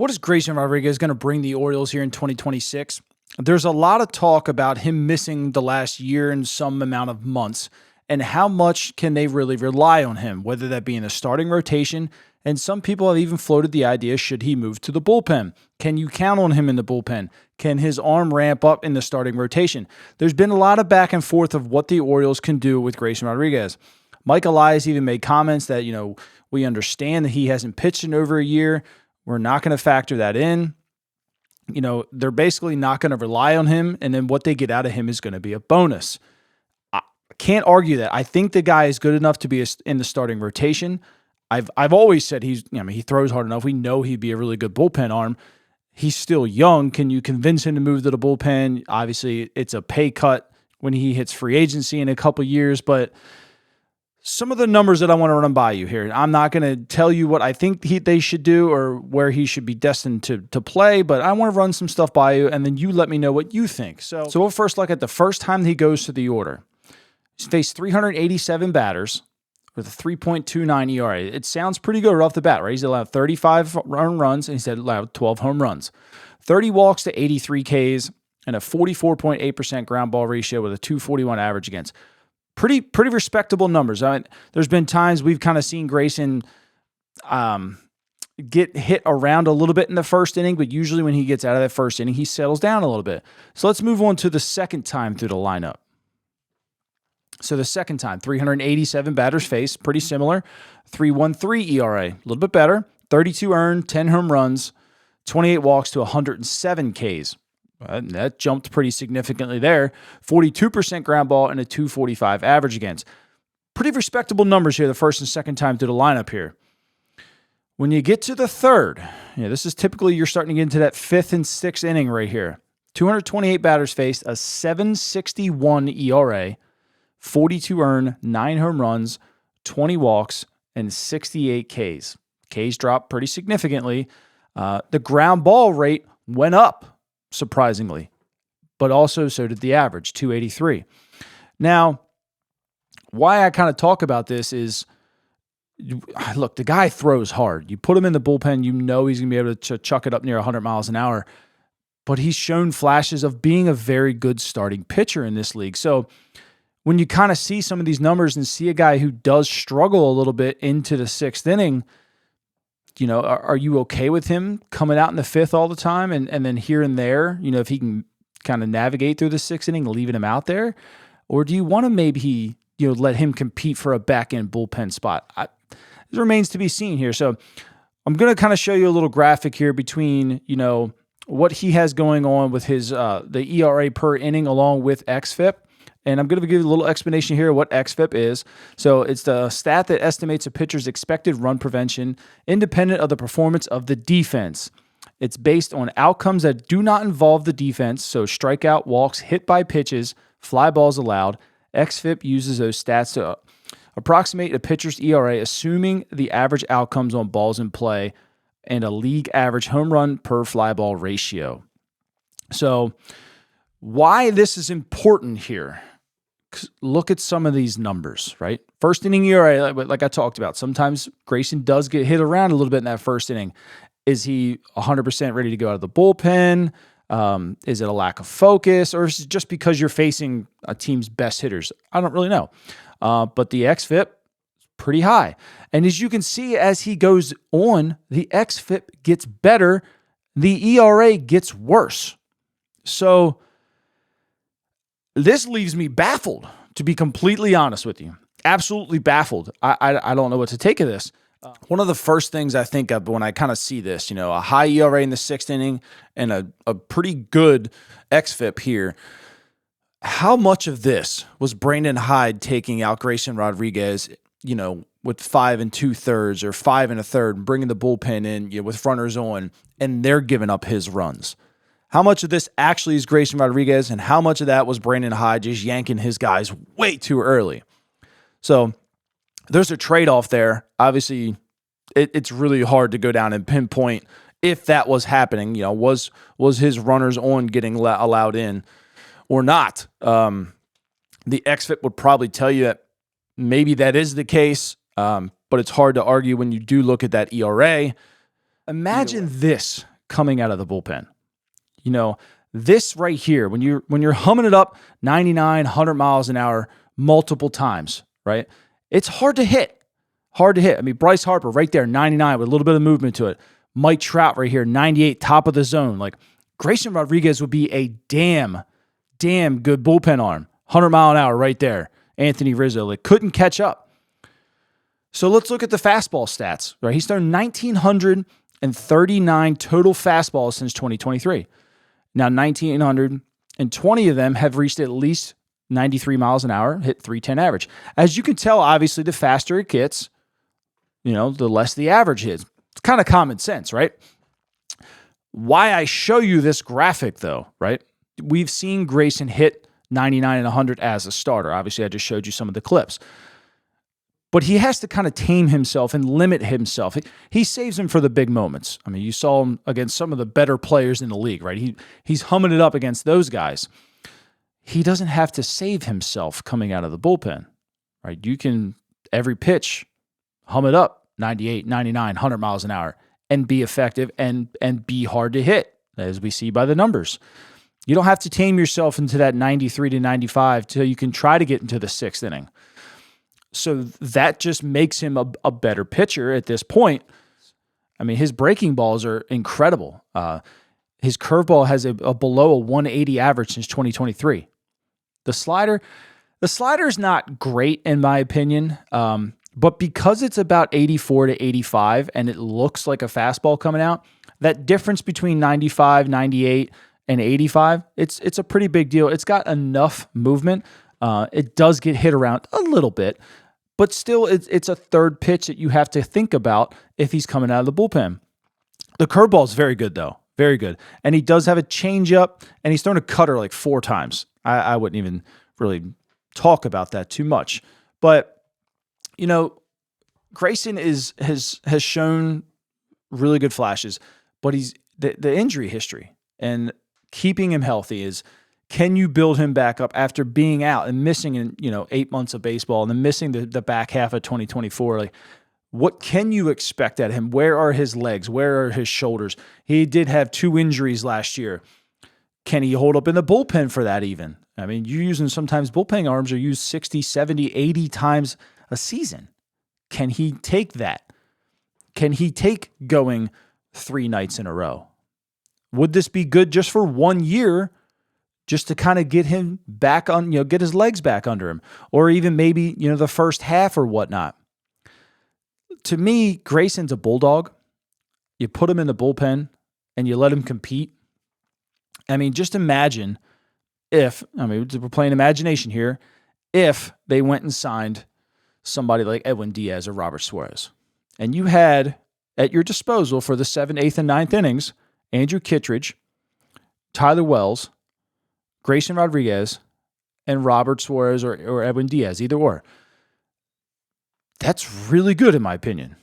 What is Grayson Rodriguez going to bring the Orioles here in 2026? There's a lot of talk about him missing the last year and some amount of months, and how much can they really rely on him, whether that be in the starting rotation. And some people have even floated the idea, should he move to the bullpen? Can you count on him in the bullpen? Can his arm ramp up in the starting rotation? There's been a lot of back and forth of what the Orioles can do with Grayson Rodriguez. Mike Elias even made comments that, we understand that he hasn't pitched in over a year. We're not going to factor that in. They're basically not going to rely on him, and then what they get out of him is going to be a bonus. I can't argue that. I think the guy is good enough to be in the starting rotation. I've always said he throws hard enough. We know he'd be a really good bullpen arm. He's still young. Can you convince him to move to the bullpen? Obviously, it's a pay cut when he hits free agency in a couple years, but some of the numbers that I want to run by you here. I'm not going to tell you what I think they should do or where he should be destined to play, but I want to run some stuff by you, and then you let me know what you think. So we'll first look at the first time he goes to the order. He's faced 387 batters with a 3.29 ERA. It sounds pretty good right off the bat, right? He's allowed 35 earned runs, and he's allowed 12 home runs. 30 walks to 83 Ks, and a 44.8% ground ball ratio with a 241 average against. Pretty respectable numbers. I mean, there's been times we've kind of seen Grayson get hit around a little bit in the first inning, but usually when he gets out of that first inning, he settles down a little bit. So let's move on to the second time through the lineup. So the second time, 387 batters faced, pretty similar. 3.13 ERA, a little bit better. 32 earned, 10 home runs, 28 walks to 107 Ks. That jumped pretty significantly there. 42% ground ball and a 245 average against. Pretty respectable numbers here the first and second time through the lineup here. When you get to the third, this is typically you're starting to get into that fifth and sixth inning right here. 228 batters faced, a 7.61 ERA, 42 earned, 9 home runs, 20 walks, and 68 Ks. Ks dropped pretty significantly. The ground ball rate went up, surprisingly, but also so did the average, 283. Now, why I kind of talk about this is, look, the guy throws hard. You put him in the bullpen, he's going to be able to chuck it up near 100 miles an hour, but he's shown flashes of being a very good starting pitcher in this league. So when you kind of see some of these numbers and see a guy who does struggle a little bit into the sixth inning, are you okay with him coming out in the fifth all the time and then here and there, if he can kind of navigate through the sixth inning, leaving him out there? Or do you want to maybe, let him compete for a back-end bullpen spot? It remains to be seen here. So I'm going to kind of show you a little graphic here between, what he has going on with his the ERA per inning along with xFIP. And I'm going to give you a little explanation here of what xFIP is. So it's the stat that estimates a pitcher's expected run prevention independent of the performance of the defense. It's based on outcomes that do not involve the defense, so strikeout, walks, hit by pitches, fly balls allowed. xFIP uses those stats to approximate a pitcher's ERA, assuming the average outcomes on balls in play and a league average home run per fly ball ratio. So why this is important here? Look at some of these numbers, right? First inning ERA, like I talked about, sometimes Grayson does get hit around a little bit in that first inning. Is he 100% ready to go out of the bullpen? Is it a lack of focus? Or is it just because you're facing a team's best hitters? I don't really know. But the xFIP is pretty high. And as you can see, as he goes on, the xFIP gets better. The ERA gets worse. So this leaves me baffled, to be completely honest with you. Absolutely baffled. I don't know what to take of this. One of the first things I think of when I kind of see this, a high ERA in the sixth inning and a pretty good xFIP here, how much of this was Brandon Hyde taking out Grayson Rodriguez, with 5 2/3 or 5 1/3 and bringing the bullpen in, with runners on, and they're giving up his runs? How much of this actually is Grayson Rodriguez, and how much of that was Brandon Hyde just yanking his guys way too early? So there's a trade-off there. Obviously, it's really hard to go down and pinpoint if that was happening. Was his runners on getting allowed in or not? The xFIP would probably tell you that maybe that is the case, but it's hard to argue when you do look at that ERA. Imagine this coming out of the bullpen. You know, this right here, when you're humming it up 99, 100 miles an hour multiple times, right? It's hard to hit. Hard to hit. I mean, Bryce Harper right there, 99 with a little bit of movement to it. Mike Trout right here, 98, top of the zone. Like, Grayson Rodriguez would be a damn good bullpen arm. 100 mile an hour right there. Anthony Rizzo, like, couldn't catch up. So let's look at the fastball stats, right? He's thrown 1,939 total fastballs since 2023. Now, 1,920 of them have reached at least 93 miles an hour, hit 310 average. As you can tell, obviously, the faster it gets, the less the average is. It's kind of common sense, right? Why I show you this graphic, though, right? We've seen Grayson hit 99 and 100 as a starter. Obviously, I just showed you some of the clips. But he has to kind of tame himself and limit himself. He saves him for the big moments. I mean, you saw him against some of the better players in the league, right? He's humming it up against those guys. He doesn't have to save himself coming out of the bullpen, right? You can, every pitch, hum it up 98, 99, 100 miles an hour and be effective and be hard to hit, as we see by the numbers. You don't have to tame yourself into that 93 to 95 till you can try to get into the sixth inning. So that just makes him a better pitcher at this point. I mean, his breaking balls are incredible. His curveball has a below a 180 average since 2023. The slider is not great in my opinion, but because it's about 84 to 85 and it looks like a fastball coming out, that difference between 95, 98, and 85, it's a pretty big deal. It's got enough movement. It does get hit around a little bit, but still it's a third pitch that you have to think about if he's coming out of the bullpen. The curveball is very good, though. Very good. And he does have a changeup, and he's thrown a cutter like 4 times. I wouldn't even really talk about that too much. But, Grayson has shown really good flashes, but he's the injury history and keeping him healthy is, can you build him back up after being out and missing 8 months of baseball and then missing the back half of 2024? Like, what can you expect at him? Where are his legs? Where are his shoulders? He did have 2 injuries last year. Can he hold up in the bullpen for that even? I mean, you're using sometimes bullpen arms are used 60, 70, 80 times a season. Can he take that? Can he take going 3 nights in a row? Would this be good just for 1 year, just to kind of get him back on, get his legs back under him, or even maybe, the first half or whatnot? To me, Grayson's a bulldog. You put him in the bullpen and you let him compete. I mean, just imagine if, we're playing imagination here, if they went and signed somebody like Edwin Diaz or Robert Suarez, and you had at your disposal for the 7th, 8th, and 9th innings, Andrew Kittredge, Tyler Wells, Grayson Rodriguez, and Robert Suarez or Edwin Diaz, either or. That's really good in my opinion.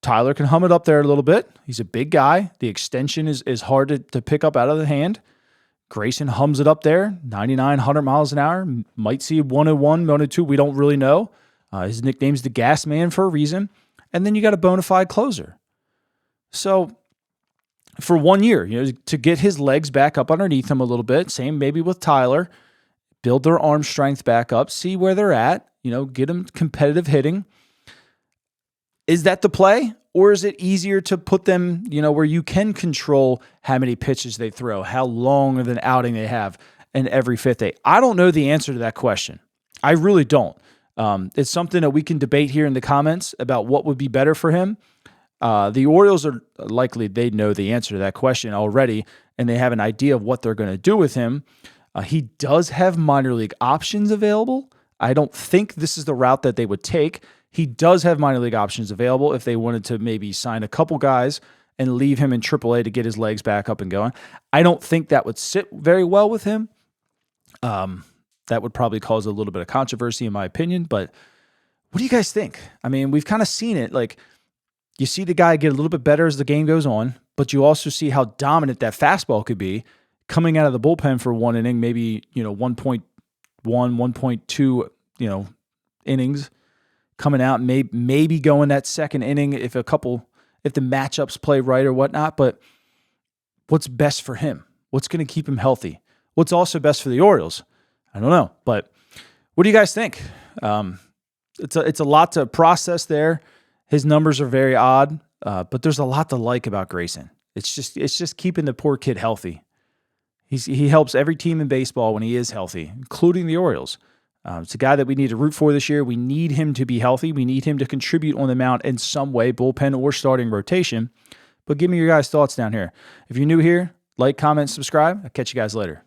Tyler can hum it up there a little bit. He's a big guy. The extension is hard to pick up out of the hand. Grayson hums it up there, 99, 100 miles an hour. Might see 101, 102. We don't really know. His nickname's the Gas Man for a reason. And then you got a bona fide closer. So for 1 year, to get his legs back up underneath him a little bit, same maybe with Tyler, build their arm strength back up, see where they're at, get them competitive hitting. Is that the play? Or is it easier to put them, where you can control how many pitches they throw, how long of an outing they have in every 5th day? I don't know the answer to that question. I really don't. It's something that we can debate here in the comments about what would be better for him. The Orioles are likely, they know the answer to that question already, and they have an idea of what they're going to do with him. He does have minor league options available. I don't think this is the route that they would take. He does have minor league options available if they wanted to maybe sign a couple guys and leave him in AAA to get his legs back up and going. I don't think that would sit very well with him. That would probably cause a little bit of controversy in my opinion, but what do you guys think? I mean, we've kind of seen it. Like, you see the guy get a little bit better as the game goes on, but you also see how dominant that fastball could be coming out of the bullpen for 1 inning, maybe, 1.1, 1.2, innings coming out, maybe going that 2nd inning if the matchups play right or whatnot. But what's best for him? What's going to keep him healthy? What's also best for the Orioles? I don't know, but what do you guys think? It's a lot to process there. His numbers are very odd, but there's a lot to like about Grayson. It's just keeping the poor kid healthy. He helps every team in baseball when he is healthy, including the Orioles. It's a guy that we need to root for this year. We need him to be healthy. We need him to contribute on the mound in some way, bullpen or starting rotation. But give me your guys' thoughts down here. If you're new here, like, comment, subscribe. I'll catch you guys later.